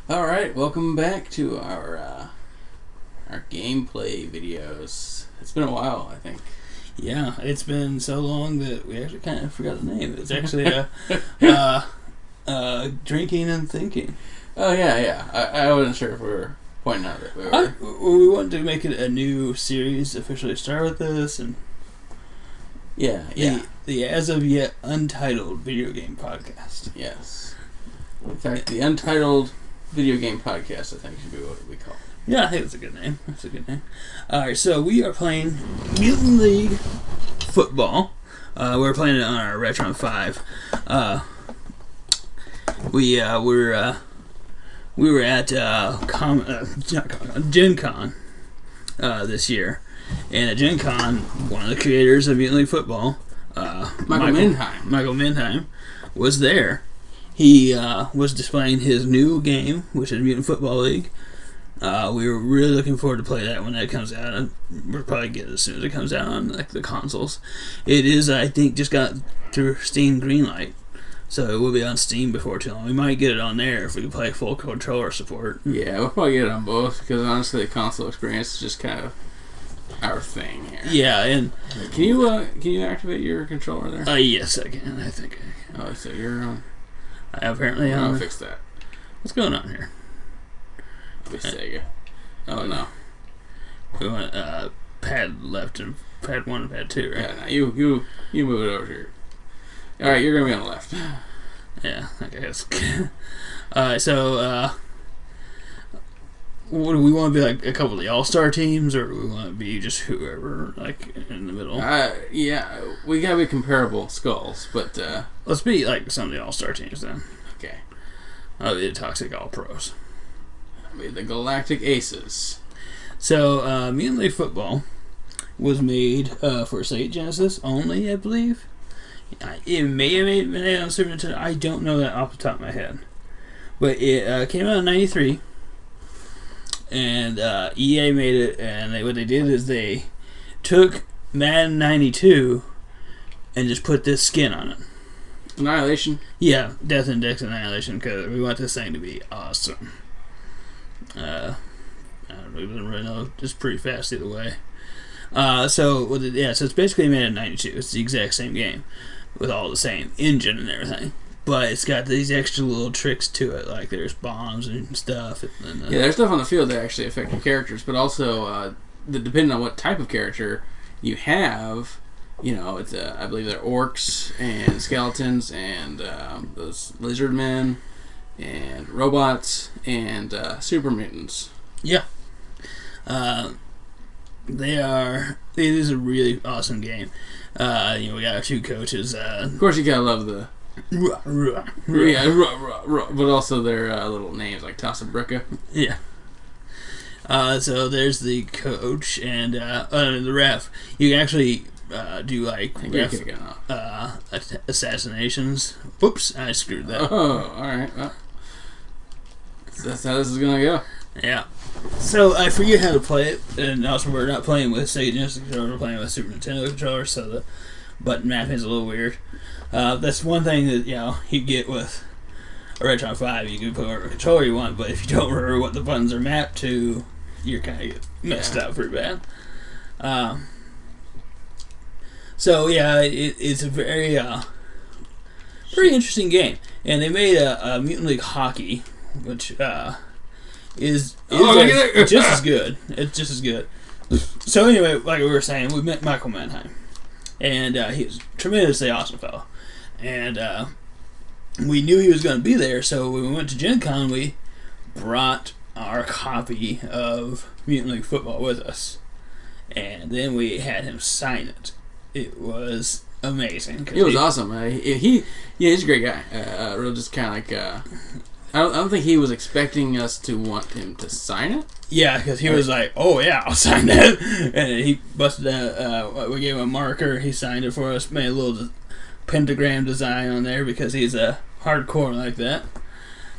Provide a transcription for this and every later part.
All right, welcome back to our gameplay videos. It's been a while, I think. Yeah, it's been so long that we actually kind of forgot the name. It's actually Drinking and Thinking. Oh yeah. I wasn't sure if we were pointing out that we were. We wanted to make it a new series, officially start with this, and the as of yet untitled video game podcast. Yes. In fact, the untitled video game podcast, I think, should be what we call it. Yeah, I think that's a good name. Alright, so we are playing Mutant League Football. We're playing it on our Retron 5. We were at Gen Con this year. And at Gen Con, one of the creators of Mutant League Football, Michael Mannheim, was there. He was displaying his new game, which is Mutant Football League. We were really looking forward to play that when that comes out. We'll probably get it as soon as it comes out on the consoles. It is, I think, just got through Steam Greenlight, so it will be on Steam before too long. We might get it on there if we can play full controller support. Yeah, we'll probably get it on both because honestly, the console experience is just kind of our thing here. Yeah, and can you activate your controller there? Yes, I can. I think. Oh, so you're on. Apparently, I'll fix that. What's going on here? Sega. Oh no. We want pad left and pad 1 and pad 2, right? Yeah, no, you move it over here. All right, you're gonna be on the left. Yeah, I guess. Alright, so what do we want to be, like a couple of the all-star teams, or do we want to be just whoever, like in the middle? Yeah, we gotta be comparable skulls, but let's be like some of the all-star teams then. Okay. I'll be the Toxic All-Pros. The Galactic Aces. So, Mutant League Football was made for Sega Genesis only, I believe. It may have been made on Super Nintendo. I don't know that off the top of my head. But it came out in '93, and EA made it. And what they did is they took Madden '92 and just put this skin on it. Annihilation. Yeah, Death Index Annihilation, because we want this thing to be awesome. I don't really know. It's pretty fast either way. So it's basically made in '92. It's the exact same game with all the same engine and everything, but it's got these extra little tricks to it, like there's bombs and stuff. And there's stuff on the field that actually affect your characters, but also depending on what type of character you have, it's I believe they're orcs and skeletons and those lizard men and robots and super mutants. Yeah. It is a really awesome game. We got our two coaches. Of course, you gotta love the but also their little names like Tassabricka. Yeah. So there's the coach and the ref. You can actually do like ref assassinations. Whoops, I screwed that. Oh, all right. Well, that's how this is gonna go. Yeah. So I forget how to play it, and also we're not playing with Sega Genesis controller, we're playing with Super Nintendo controller, so the button mapping is a little weird. That's one thing that you get with a Retron 5. You can put whatever controller you want, but if you don't remember what the buttons are mapped to, you're kind of get messed up pretty bad. It's a very pretty interesting game, and they made a Mutant League Hockey, which is just as good. It's just as good. So anyway, like we were saying, we met Michael Mannheim, and he was a tremendously awesome fellow. And we knew he was going to be there, so when we went to Gen Con, we brought our copy of Mutant League Football with us, and then we had him sign it. It was amazing. It was awesome. He's a great guy. Real, just kind of like. I don't think he was expecting us to want him to sign it. Yeah, because he was like, "Oh yeah, I'll sign that," and he busted out. We gave him a marker. He signed it for us. Made a little pentagram design on there because he's a hardcore like that.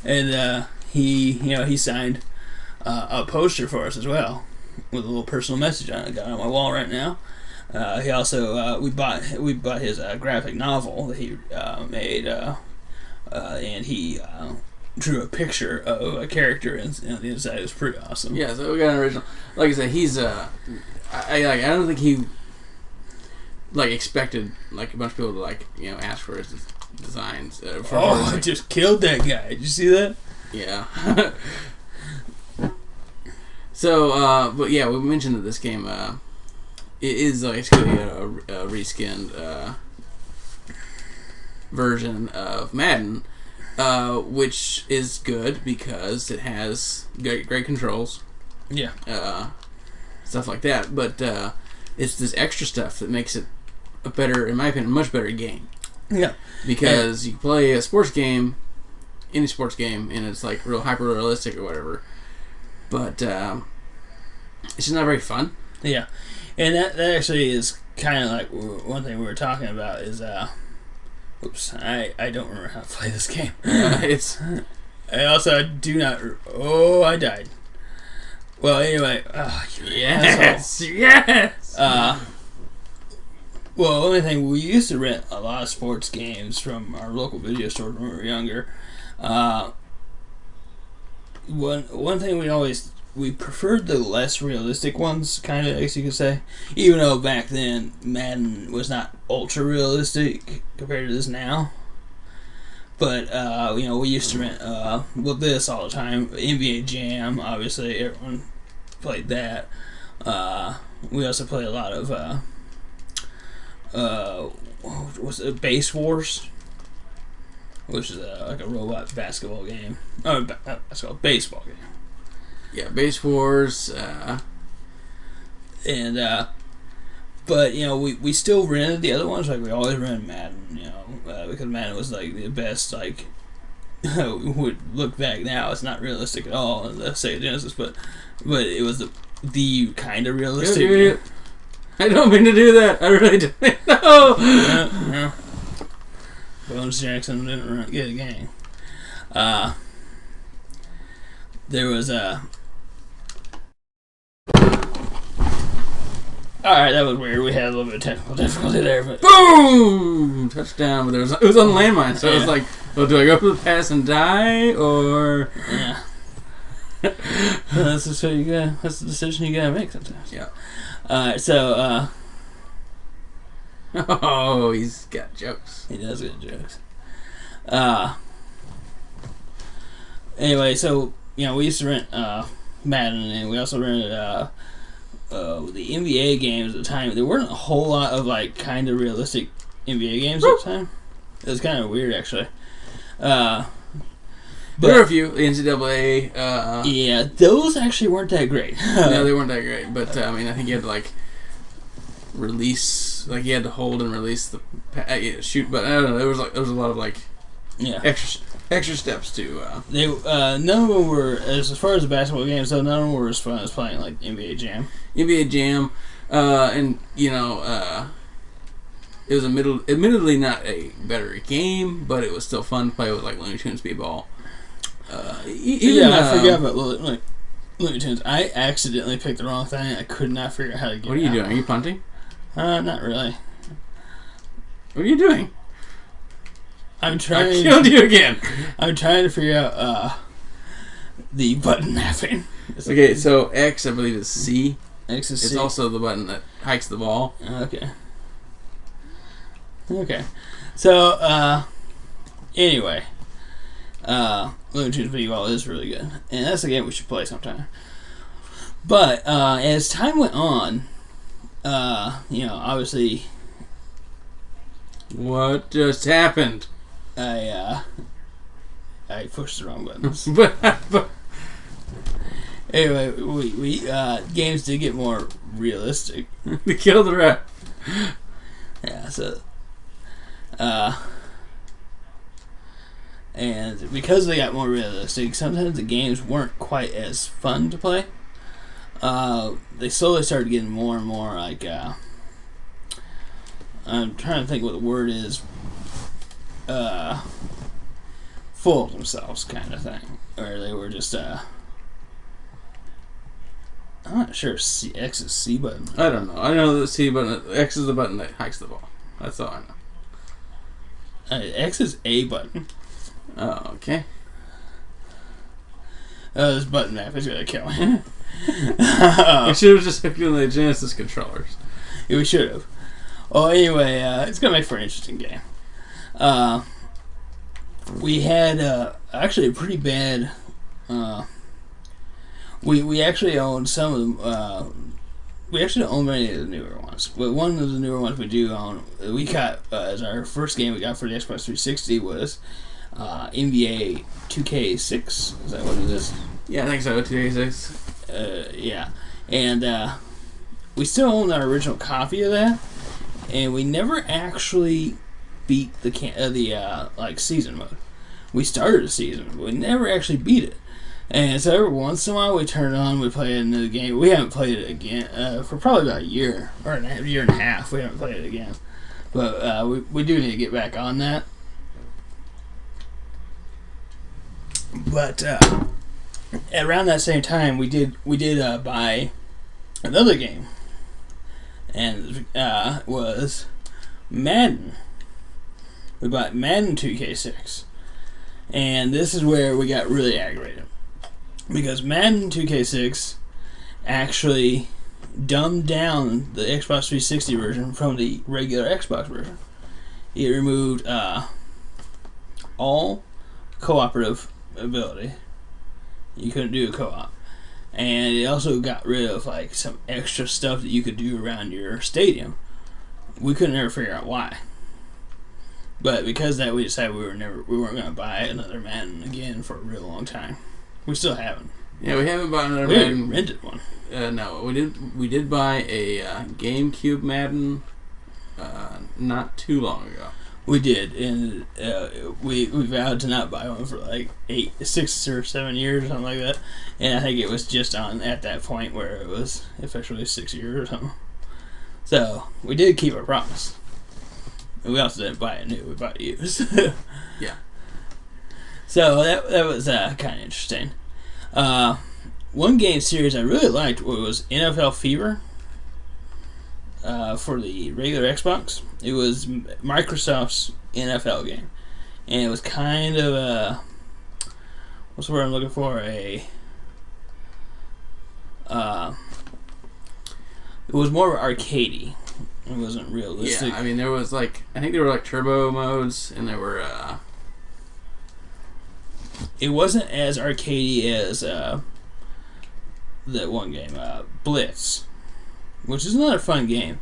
And he signed a poster for us as well with a little personal message on it. I got it on my wall right now. He also we bought his graphic novel that he made, and he drew a picture of a character and the inside. It was pretty awesome. Yeah, so we got an original. Like I said, he's I don't think he expected a bunch of people to ask for his designs. I just killed that guy. Did you see that? Yeah. So, but yeah, we mentioned that this game it is basically a reskinned version of Madden, which is good because it has great controls. Yeah. Stuff like that, but it's this extra stuff that makes it a better, in my opinion, much better game. Yeah. Because you play a sports game, any sports game, and it's real hyper realistic or whatever, but it's just not very fun. Yeah, and that actually is kind of one thing we were talking about is oops, I don't remember how to play this game. I also do not. Oh, I died. Well, anyway. Yes. Yes. Well, the only thing, we used to rent a lot of sports games from our local video store when we were younger. One thing we preferred the less realistic ones, kind of, as you could say. Even though back then Madden was not ultra realistic compared to this now. But we used to rent this all the time. NBA Jam, obviously everyone played that. We also played a lot of what's it, Base Wars, which is a robot basketball game. Oh, basketball baseball game. Yeah, Base Wars. But we still rented the other ones. We always rented Madden. Because Madden was the best. Would look back now, it's not realistic at all. The Sega Genesis, but it was the kind of realistic. I don't mean to do that. I really don't. No. Yeah. Bones Jackson didn't get a game. There was Alright, that was weird. We had a little bit of technical difficulty there, but boom! Touchdown. But it was on the landmine, so it was well, do I go for the pass and die, or yeah? That's just what you got. That's the decision you gotta make sometimes. Yeah. So oh, he's got jokes. He does get jokes. Anyway, so we used to rent Madden, and we also rented the NBA games at the time. There weren't a whole lot of kind of realistic NBA games at the time. It was kind of weird, actually. There were a few NCAA. Yeah, those actually weren't that great. No, they weren't that great. But I think you had to release, you had to hold and release the shoot. But I don't know. There was a lot of extra steps to. They none of them were as far as the basketball games. Though none of them were as fun as playing NBA Jam. NBA Jam, and it was admittedly not a better game, but it was still fun to play with Looney Tunes Speedball. I forgot about Looney Tunes. I accidentally picked the wrong thing. I could not figure out how to get it. What are you doing? Are you punting? Not really. What are you doing? I'm trying. I killed you again. I'm trying to figure out the button mapping. Okay, so X, I believe, is C. X is C. It's also the button that hikes the ball. Okay. So, anyway, Looney Tunes Speedball is really good, and that's a game we should play sometime. But as time went on, obviously, what just happened? I pushed the wrong buttons. but Anyway, we games did get more realistic. We killed the ref. Yeah, so and because they got more realistic, sometimes the games weren't quite as fun to play. They slowly started getting more and more I'm trying to think what the word is. Full of themselves, kind of thing, where they were just I'm not sure. X is C button. I don't know. I know the C button. X is the button that hikes the ball. That's all I know. X is A button. Oh, okay. This button map is gonna kill me. We should have just hooked in the Genesis controllers. Yeah, we should have. Well, anyway, it's gonna make for an interesting game. We had actually a pretty bad. We actually own some of them. We actually don't own many of the newer ones, but one of the newer ones we do own. We got as our first game we got for the Xbox 360 was NBA 2K6. Is that what it is? Yeah, I think so. 2K6. Yeah, and we still own our original copy of that, and we never actually beat the like season mode. We started a season, but we never actually beat it. And so every once in a while we turn it on, we play another game. We haven't played it again for probably about a year or a year and a half. We haven't played it again, but we do need to get back on that. But around that same time, we did buy another game, and it was Madden. We bought Madden 2K6, and this is where we got really aggravated. Because Madden 2K6 actually dumbed down the Xbox 360 version from the regular Xbox version. It removed all cooperative ability. You couldn't do a co-op. And it also got rid of like some extra stuff that you could do around your stadium. We couldn't ever figure out why. But because of that, we decided we weren't going to buy another Madden again for a real long time. We still haven't. Yeah, we haven't bought another Madden. We rented one. No, we did buy a GameCube Madden not too long ago. We did, and we vowed to not buy one for like 6 or 7 years or something like that. And I think it was just on at that point where it was officially 6 years or something. So we did keep our promise. And we also didn't buy it new; we bought it used. Yeah. So that was kind of interesting. One game series I really liked was NFL Fever for the regular Xbox. It was Microsoft's NFL game, and it was kind of a what's the word I'm looking for? It was more arcadey. It wasn't realistic. Yeah, I mean there was I think there were turbo modes, and there were. It wasn't as arcadey as that one game, Blitz, which is another fun game,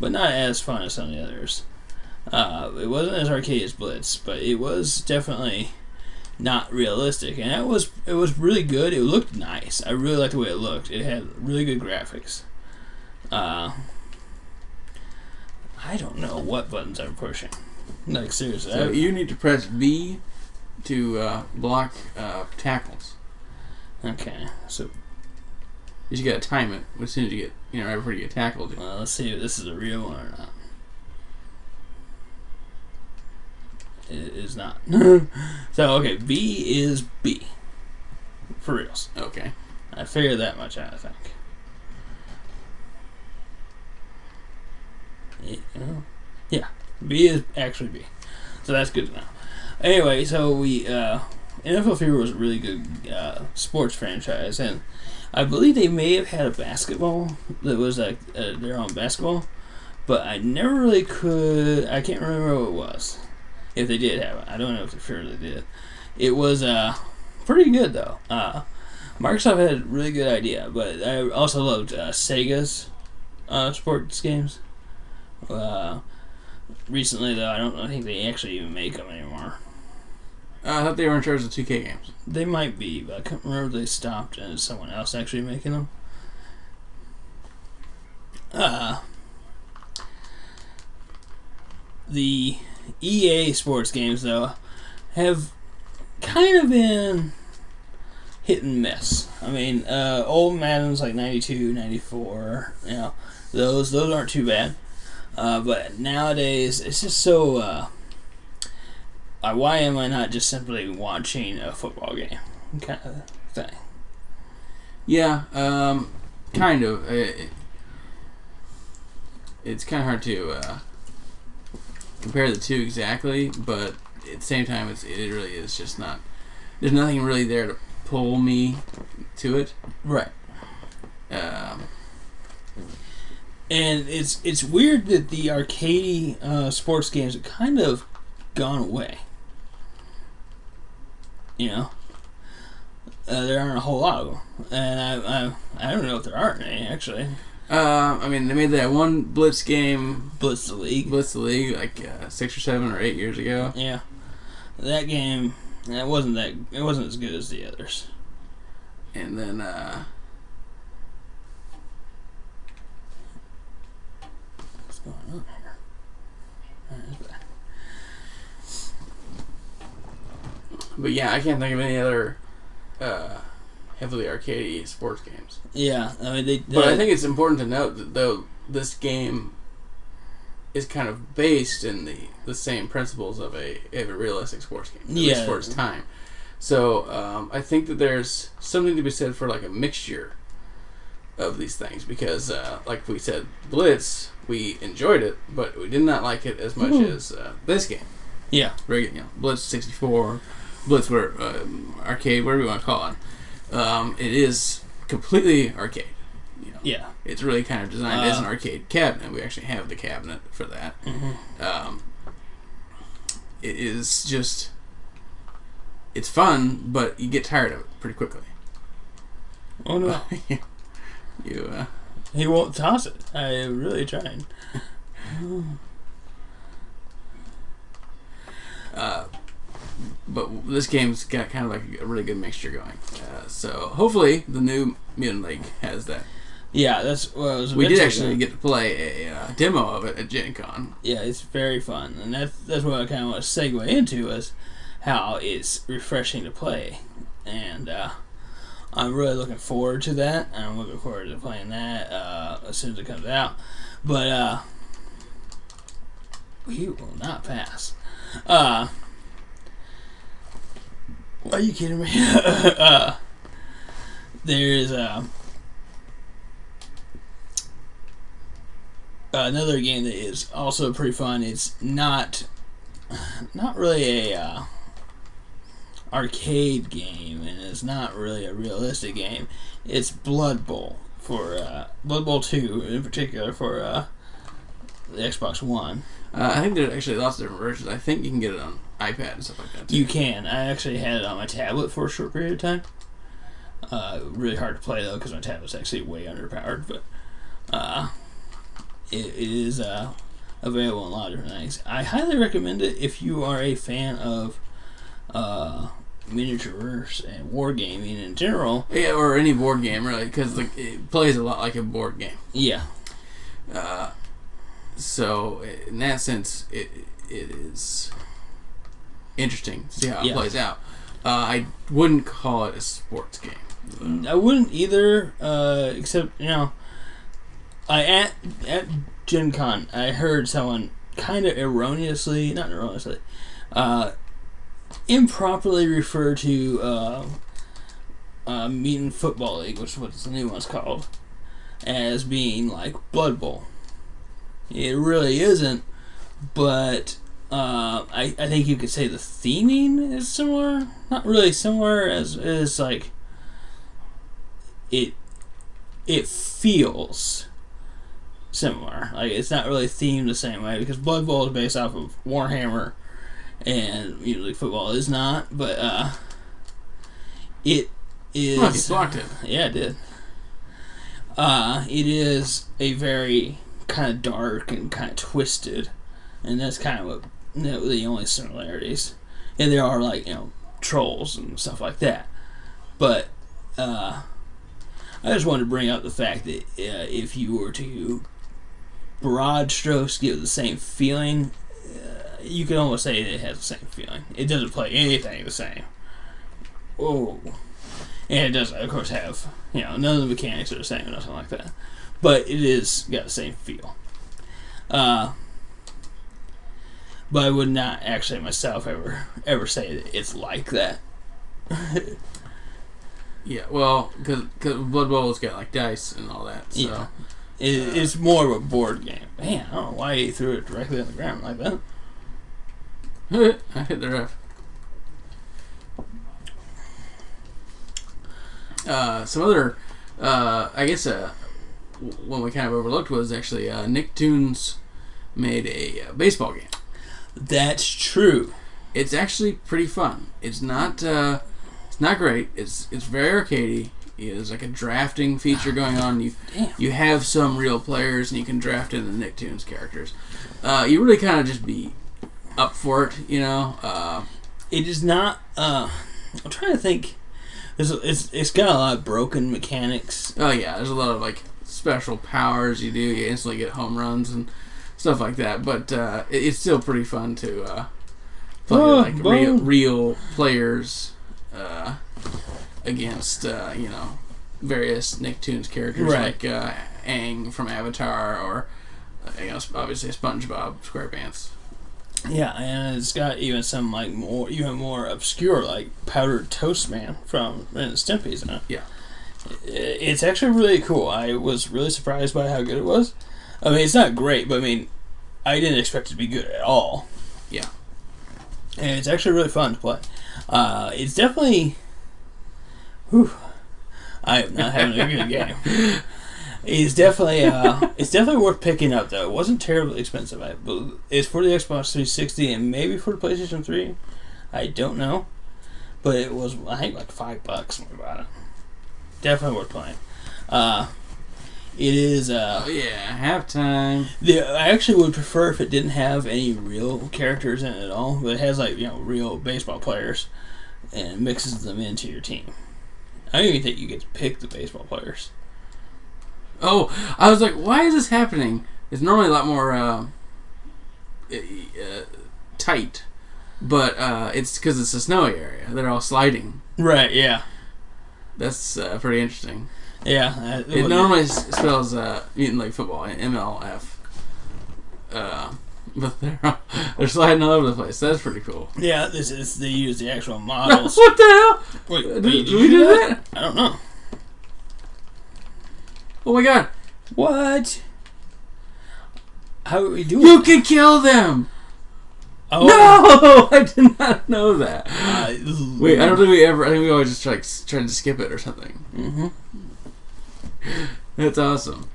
but not as fun as some of the others. It wasn't as arcadey as Blitz, but it was definitely not realistic, and it was really good. It looked nice. I really liked the way it looked. It had really good graphics. I don't know what buttons I'm pushing. Like seriously, so you need to press V to block tackles. Okay, so you gotta time it as soon as you get, right before you get tackled. Well, let's see if this is a real one or not. It is not. So okay, B is B. For reals. Okay. I figured that much out, I think. Yeah, B is actually B. So that's good to know. Anyway, so we NFL Fever was a really good sports franchise, and I believe they may have had a basketball that was their own basketball, but I never really could. I can't remember what it was. If they did have it, I don't know if for sure they did. It was pretty good though. Microsoft had a really good idea, but I also loved Sega's sports games. Recently though, I think they actually even make them anymore. I thought they were in charge of 2K games. They might be, but I can't remember if they stopped and someone else actually making them. The EA sports games, though, have kind of been hit and miss. I mean, old Madden's like 92, 94, those aren't too bad. But nowadays, it's just so... why am I not just simply watching a football game kind of thing? Yeah, kind of. It's kind of hard to compare the two exactly, but at the same time, it really is just not. There's nothing really there to pull me to it. Right. And it's weird that the arcade sports games have kind of gone away. You know, there aren't a whole lot of them, and I don't know if there aren't any actually. I mean, they made that one Blitz game, Blitz the League, like 6 or 7 or 8 years ago. Yeah, that game it wasn't as good as the others. And then what's going on here? But yeah, I can't think of any other heavily arcadey sports games. Yeah, I mean but I think it's important to note that though this game is kind of based in the same principles of a realistic sports game, at least for its time. So I think that there's something to be said for like a mixture of these things because, like we said, Blitz, we enjoyed it, but we did not like it as much as this game. Yeah, Blitz 64, Blitz arcade, whatever you want to call it. It is completely arcade. Yeah, it's really kind of designed as an arcade cabinet. We actually have the cabinet for that. Mm-hmm. It is just, it's fun, but you get tired of it pretty quickly. Oh no, he won't toss it. I really tried. But this game's got kind of like a really good mixture going. So hopefully the new Mutant League has that. Yeah, that's what I was. We did actually get to play a demo of it at Gen Con. Yeah, it's very fun, and that's what I kind of want to segue into is how it's refreshing to play, and I'm really looking forward to that. And I'm looking forward to playing that as soon as it comes out. But we will not pass. Are you kidding me? There's another game that is also pretty fun. It's not really a arcade game, and it's not really a realistic game. It's Blood Bowl for Blood Bowl 2 in particular for the Xbox One. I think there's actually lots of different versions. I think you can get it on iPad and stuff like that too. You can. I actually had it on my tablet for a short period of time. Really hard to play though because my tablet's actually way underpowered, but it is available in a lot of different things. I highly recommend it if you are a fan of miniatures and wargaming in general. Yeah, or any board game really, because it plays a lot like a board game. Yeah. So in that sense, it is interesting to see how it plays out. I wouldn't call it a sports game. I wouldn't either, except at Gen Con, I heard someone kind of improperly refer to Mutant Football League, which is what the new one's called, as being like Blood Bowl. It really isn't, but I think you could say the theming is similar. Not really similar as like it feels similar. Like it's not really themed the same way because Blood Bowl is based off of Warhammer, and usually football is not. But it is. Oh, you blocked it. Yeah, it did. It is a very kind of dark and kind of twisted, and that's kind of what the only similarities. And there are like trolls and stuff like that, but I just wanted to bring up the fact that if you were to broad strokes give the same feeling, you could almost say it has the same feeling. It doesn't play anything the same. Oh, and it doesn't, of course, have none of the mechanics are the same or nothing like that. But it is got the same feel. But I would not actually myself ever say that it's like that. Yeah, well, because Blood Bowl's got like dice and all that. So. Yeah, it's more of a board game. Man, I don't know why he threw it directly on the ground like that. I hit the ref. Some other, I guess, one we kind of overlooked was actually Nicktoons made a baseball game. That's true. It's actually pretty fun. It's not great. It's very arcadey. There's like a drafting feature going on. You have some real players, and you can draft in the Nicktoons characters. You really kind of just be up for it, you know. It is not. I'm trying to think. It's got a lot of broken mechanics. Oh yeah, there's a lot of like special powers you do. You instantly get home runs and stuff like that. But it's still pretty fun to play real players against various Nicktoons characters, right, like Aang from Avatar, or obviously SpongeBob SquarePants. Yeah, and it's got even some even more obscure, like Powdered Toast Man from Ren and Stimpy's in it. Yeah, it's actually really cool. I was really surprised by how good it was. I mean, it's not great, but I mean, I didn't expect it to be good at all. Yeah, and it's actually really fun to play. It's definitely. Whew, I am not having a good game. It's definitely worth picking up though. It wasn't terribly expensive. It's for the Xbox 360 and maybe for the PlayStation 3. I don't know, but it was I think like $5 something about it. Definitely worth playing. It is. Halftime. I actually would prefer if it didn't have any real characters in it at all, but it has like real baseball players and mixes them into your team. I don't even think you get to pick the baseball players. Oh, I was like, why is this happening? It's normally a lot more tight, but it's because it's a snowy area. They're all sliding. Right, yeah. That's pretty interesting. Yeah. It normally spells Mutant League Football, MLF. But they're sliding all over the place. That's pretty cool. Yeah, they use the actual models. What the hell? Wait, did we do that? I don't know. Oh my god. What? How are we doing? You can kill them! Oh. No! I did not know that. Wait, I don't think I think we always just tried to skip it or something. Mm-hmm. That's awesome.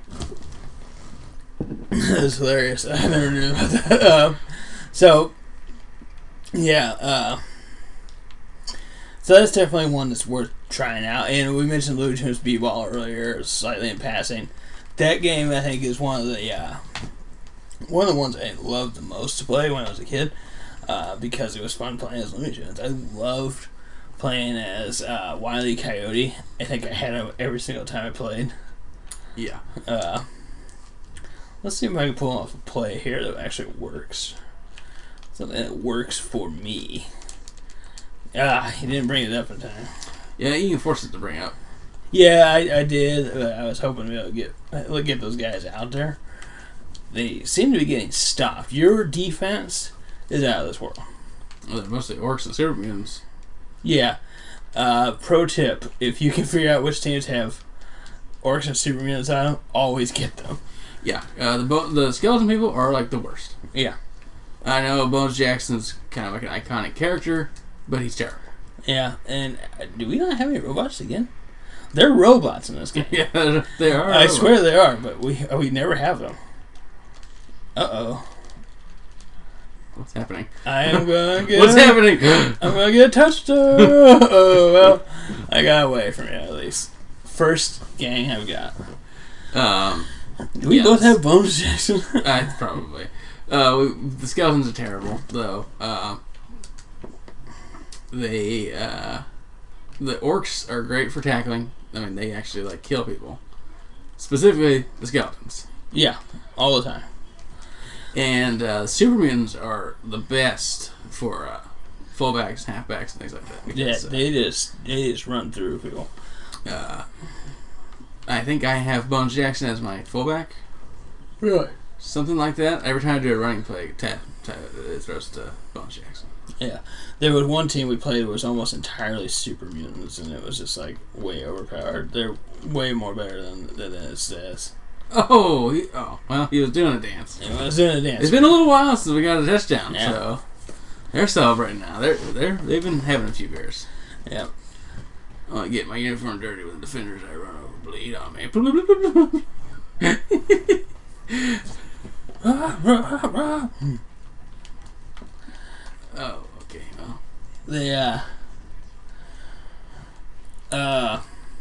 That's hilarious. I never knew about that. So that's definitely one that's worth trying out. And we mentioned Looney Tunes B-Ball earlier, slightly in passing. That game, I think, is one of the ones I loved the most to play when I was a kid, because it was fun playing as Looney Tunes. I loved playing as Wile E. Coyote. I think I had him every single time I played. Yeah. Let's see if I can pull off a play here that actually works. Something that works for me. He didn't bring it up in time. Yeah, you can force it to bring up. Yeah, I did. I was hoping to be able to get those guys out there. They seem to be getting stopped. Your defense is out of this world. Well, they're mostly orcs and super mutants. Yeah. Pro tip: if you can figure out which teams have orcs and super mutants on them, always get them. Yeah, the skeleton people are like the worst. Yeah. I know Bones Jackson's kind of like an iconic character, but he's terrible. Yeah, and do we not have any robots again? They're robots in this game. Yeah, they are. I swear they are, but we never have them. Uh-oh. What's happening? I am gonna get... What's happening? I'm gonna get a touchdown! Oh, well, I got away from you at least. First gang I've got. Do we both have Bones Jackson? Probably. The skeletons are terrible, though. The orcs are great for tackling. I mean, they actually kill people. Specifically, the skeletons. Yeah, all the time. And super mutants are the best for fullbacks, halfbacks, and things like that. Because, they just run through people. I think I have Bones Jackson as my fullback. Really? Something like that. Every time I do a running play, it throws to Bones Jackson. Yeah. There was one team we played that was almost entirely super mutants, and it was just way overpowered. They're way more better than it says. Well, he was doing a dance. He was doing a dance. It's been a little while since we got a touchdown, yeah. So they're celebrating now. They've been having a few beers. Yeah. I get my uniform dirty with the defenders. I run over, bleed on me. Oh, okay. Well,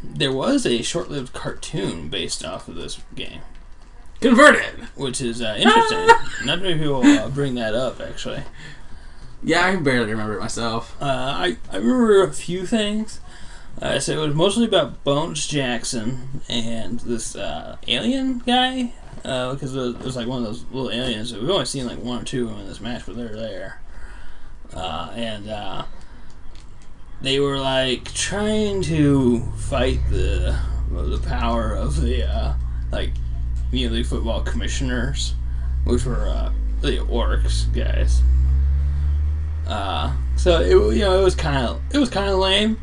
there was a short-lived cartoon based off of this game. Converted! Which is interesting. Not many people bring that up, actually. Yeah, I can barely remember it myself. I remember a few things. So it was mostly about Bones Jackson and this alien guy. Because it was like one of those little aliens. We've only seen like one or two of them in this match, but they're there. And they were like trying to fight the power of the like Mutant League Football commissioners, which were the Orcs guys. So it was kind of lame,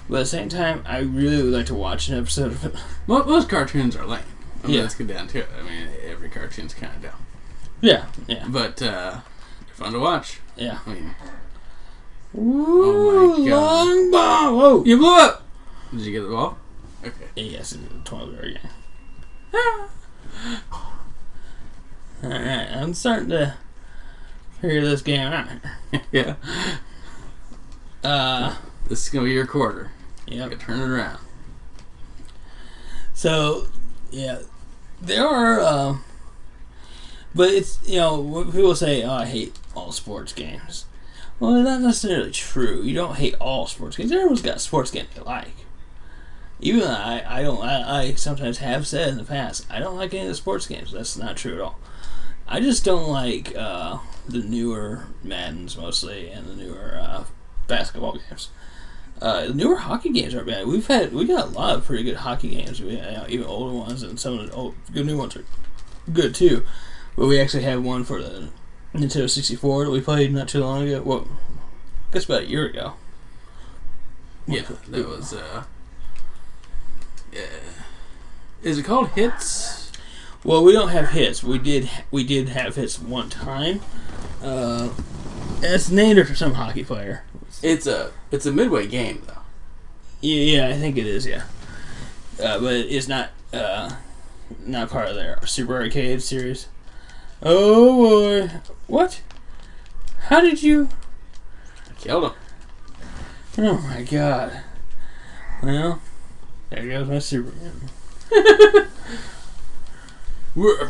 but at the same time, I really would like to watch an episode of it. Most cartoons are lame. I mean, let's get down to it. I mean, every cartoon's kind of dumb. Yeah. But they're fun to watch. Yeah. I mean, oh my God! Long ball. Whoa! You blew up. Did you get the ball? Okay. Yes, it's a 12-yard game. All right, I'm starting to figure this game out. Yeah. This is gonna be your quarter. Yep. You can turn it around. So, yeah, there are, but it's, when people say, "Oh, I hate all sports games." Well, that's not necessarily true. You don't hate all sports games. Everyone's got sports games they like. Even I sometimes have said in the past, I don't like any of the sports games. That's not true at all. I just don't like the newer Maddens mostly and the newer basketball games. The newer hockey games aren't bad. We got a lot of pretty good hockey games. We even older ones, and some of the good new ones are good too. But we actually have one for the Nintendo 64 that we played not too long ago. Well, I guess about a year ago. Yeah, that was yeah. Is it called Hits? Well, we don't have hits. We did have hits one time. It's named after some hockey player. It's a midway game though. Yeah, I think it is. Yeah, but it's not part of their Super Arcade series. Oh boy, what? How did you? I killed him. Oh my God. Well, there goes my Superman. Even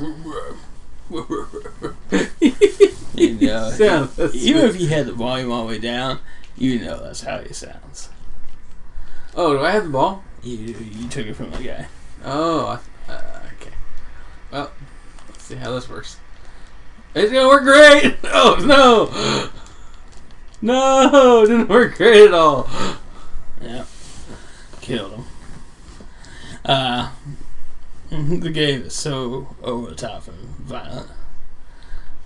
if you had the volume all the way down, that's how he sounds. Oh, do I have the ball? You took it from the guy. Oh, okay. Well, let's see how this works. It's gonna work great! Oh, no! No, it didn't work great at all. Yep. Killed him. The game is so over the top and violent.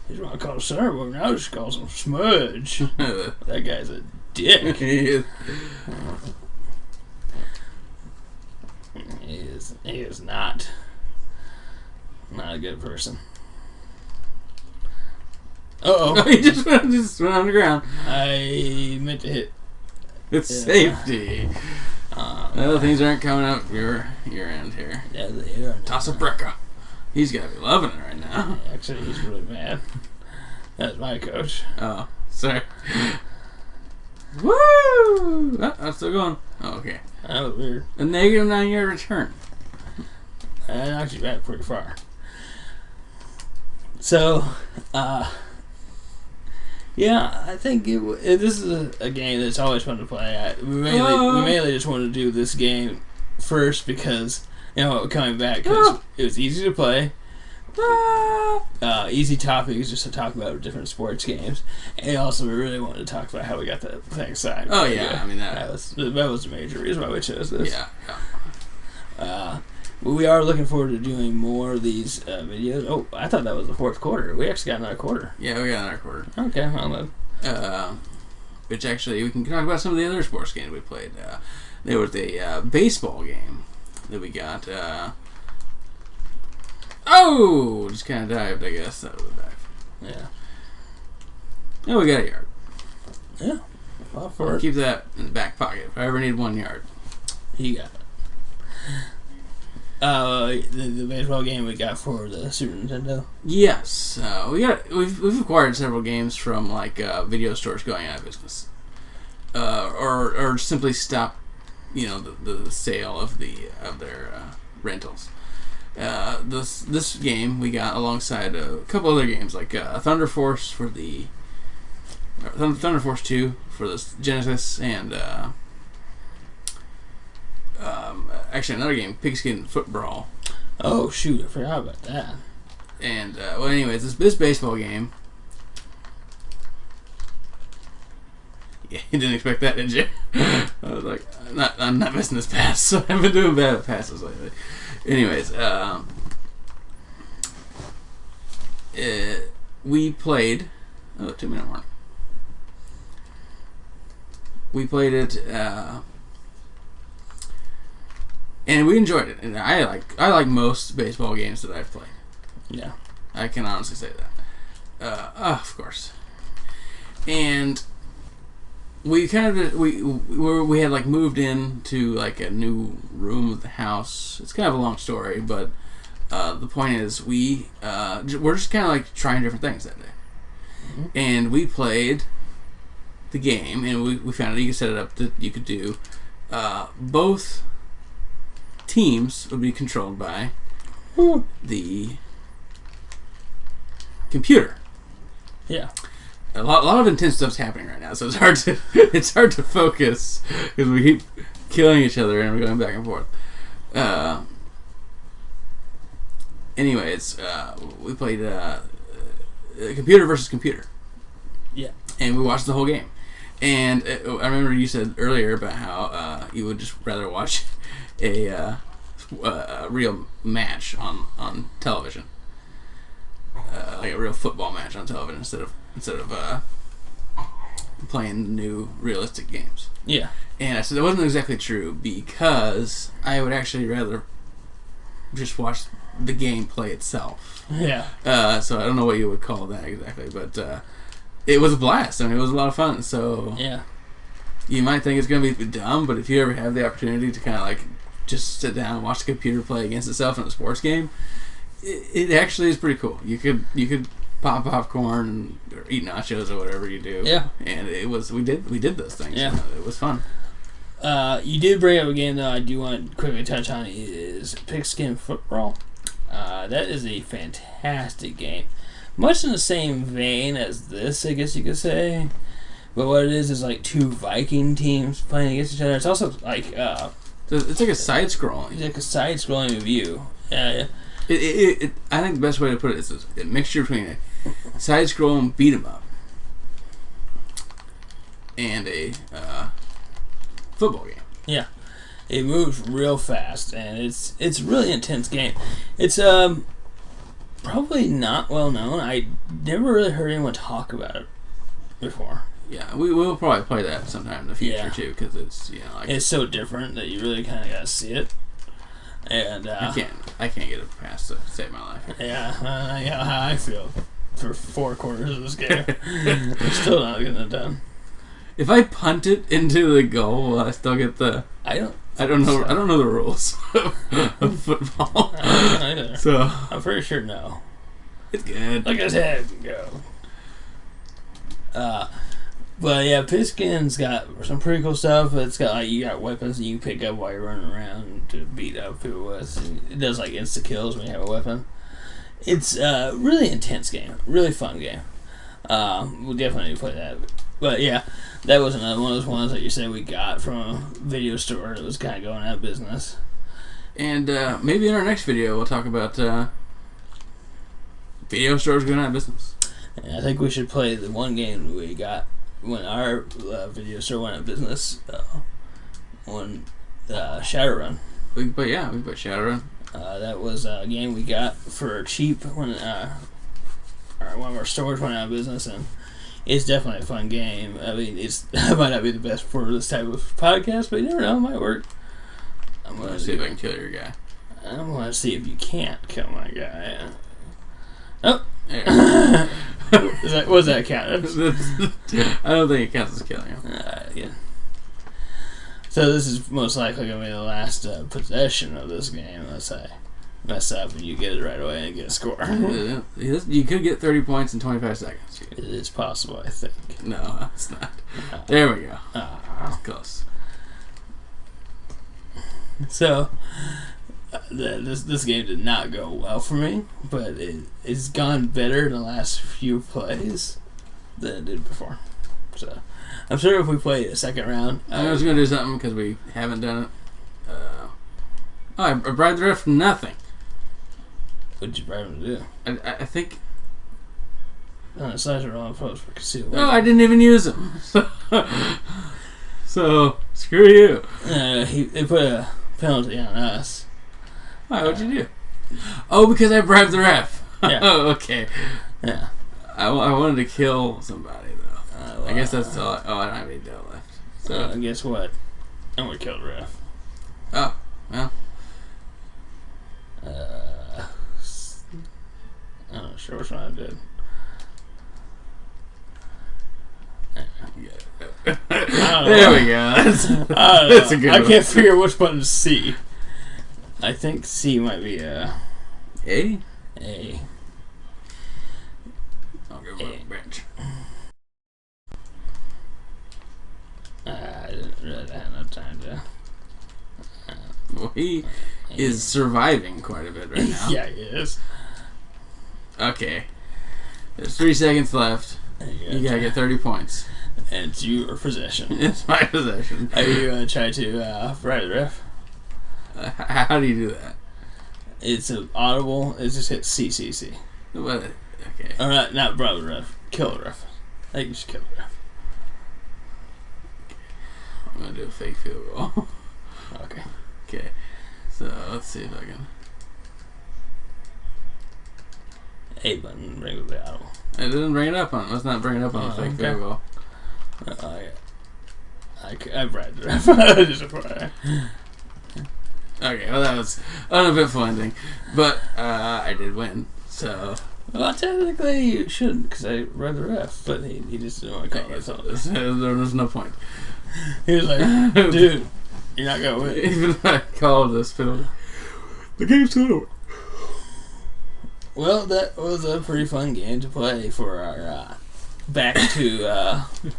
He's what I call a server, now just calls him Smudge. That guy's a dick. He is. He is not a good person. Uh-oh. He just went on the ground. I meant to hit. It's safety. Well, things aren't coming up your end here. Yeah, they are. Toss a brick. He's gotta be loving it right now. Actually, he's really mad. That's my coach. Oh, sorry. Woo! Oh, I'm still going. Oh, okay. That was weird. A negative 9-yard return. That knocked you back pretty far. So, yeah, I think this is a game that's always fun to play. We mainly just wanted to do this game first because, coming back, because it was easy to play. Easy topics just to talk about different sports games, and also we really wanted to talk about how we got the thing signed. Oh yeah, I mean that was the major reason why we chose this. Yeah. But we are looking forward to doing more of these videos. Oh, I thought that was the fourth quarter. We actually got another quarter. Yeah, we got another quarter. Okay, well then. Which actually we can talk about some of the other sports games we played. There was a baseball game that we got. Just kind of dived, I guess. That was a dive. Yeah. Oh, we got a yard. Yeah. I'll keep that in the back pocket if I ever need 1 yard. You got it. The baseball game we got for the Super Nintendo. Yes, we've acquired several games from like video stores going out of business, or simply stop, the sale of their rentals. This game we got alongside a couple other games like Thunder Force for the Thunder Force 2 for the Genesis, and actually another game, Pigskin Foot Brawl. Oh shoot, I forgot about that. And anyways, this baseball game. Yeah, you didn't expect that, did you? I was like, I'm not missing this pass, so I've been doing bad at passes lately. Anyways, we played. 2-minute warning. We played it, and we enjoyed it. And I like most baseball games that I've played. Yeah, I can honestly say that. Of course. And we kind of we had like moved into like a new room of the house. It's kind of a long story, but the point is we're just kind of like trying different things that day. Mm-hmm. And we played the game, and we found out you could set it up that you could do both teams would be controlled by the computer. Yeah. A lot of intense stuff's happening right now, so it's hard to focus because we keep killing each other and we're going back and forth. Anyways, we played computer versus computer. Yeah. And we watched the whole game. And I remember you said earlier about how you would just rather watch a real match on television, like a real football match on television instead of playing new realistic games. Yeah. And I said that wasn't exactly true because I would actually rather just watch the game play itself. Yeah. So I don't know what you would call that exactly, but it was a blast. I mean, it was a lot of fun. So yeah, you might think it's going to be dumb, but if you ever have the opportunity to kind of like just sit down and watch the computer play against itself in a sports game, it actually is pretty cool. You could pop popcorn or eat nachos or whatever you do. Yeah. And we did those things. Yeah. It was fun. You did bring up a game that I do want to quickly touch on is Pigskin Foot Brawl. That is a fantastic game. Much in the same vein as this, I guess you could say. But what it is like two Viking teams playing against each other. It's also like it's like a side-scrolling. It's like a side-scrolling view. Yeah. I think the best way to put it is a mixture between a side-scrolling beat-em-up and a football game. Yeah. It moves real fast, and it's a really intense game. It's probably not well known. I never really heard anyone talk about it before. Yeah, we will probably play that sometime in the future too, because it's it's so different that you really kind of gotta see it. And I can't get it past to save my life. Yeah, how I feel for 4 quarters of this game. I'm still not getting it done. If I punt it into the goal, will I still get the? I don't know. I don't know the rules of football. I don't know either. So I'm pretty sure no. It's good. Look at his head go. But yeah, Pigskin's got some pretty cool stuff. It's got like you got weapons that you can pick up while you're running around to beat up people with. It does like insta kills when you have a weapon. It's a really intense game, really fun game. We'll definitely need to play that. But yeah, that was another one of those ones that you said we got from a video store that was kind of going out of business. And maybe in our next video we'll talk about video stores going out of business. And I think we should play the one game we got when our video store went out of business on Shadowrun. We can play Shadowrun. That was a game we got for cheap when one of our stores went out of business, and it's definitely a fun game. I mean, it might not be the best for this type of podcast, but you never know, it might work. I'm going to see if I can kill your guy. I'm going to see if you can't kill my guy. Oh. Was that count? I don't think it counts as killing him. Yeah. So this is most likely going to be the last possession of this game, unless I mess up and you get it right away and get a score. You could get 30 points in 25 seconds. It is possible, I think. No, it's not. There we go. That's close. So, this game did not go well for me, but it's gone better in the last few plays than it did before. So, I'm sure if we play a second round... I was going to do something because we haven't done it. I bribed the ref for nothing. What did you bribe him to do? I think... On the size of wrong post for concealed. No, I didn't even use them. So screw you. They put a penalty on us. Why? What'd you do? Oh, because I bribed the ref. Yeah. Oh, okay. Yeah. I wanted to kill somebody, though. I guess that's all. I don't have any dough left. So guess what? I'm going to kill the ref. Oh, well. I'm not sure which one I did. There we go. That's a good one. I can't figure which button is C. I think C might be A. A? A. I'll go with the bench. I didn't really have enough time to... Well, he is surviving quite a bit right now. Yeah, he is. Okay. There's 3 seconds left. You gotta get 30 points. And it's your possession. It's my possession. Are you going to try to bribe the ref? How do you do that? It's audible. It just hits CCC. What? Okay. Or not bribe the ref. Kill the ref. I think you should kill the ref. I'm gonna do a fake field goal. Okay. Okay. So let's see if I can. A button, bring up the audible. It didn't bring it up on. Let's not bring it up on the fake field goal. I bribed the ref. Okay, well that was an uneventful ending, but I did win. So well, technically you shouldn't, because I read the ref, but he just didn't want to call it. There was no point. He was like, "Dude, you're not gonna win." Even if I called this penalty, the game's still over. Well, that was a pretty fun game to play for our back to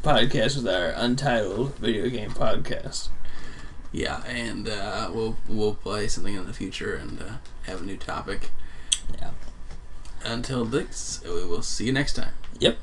podcast with our Untitled video game podcast. Yeah, and we'll play something in the future and have a new topic. Yeah. Until this, we will see you next time. Yep.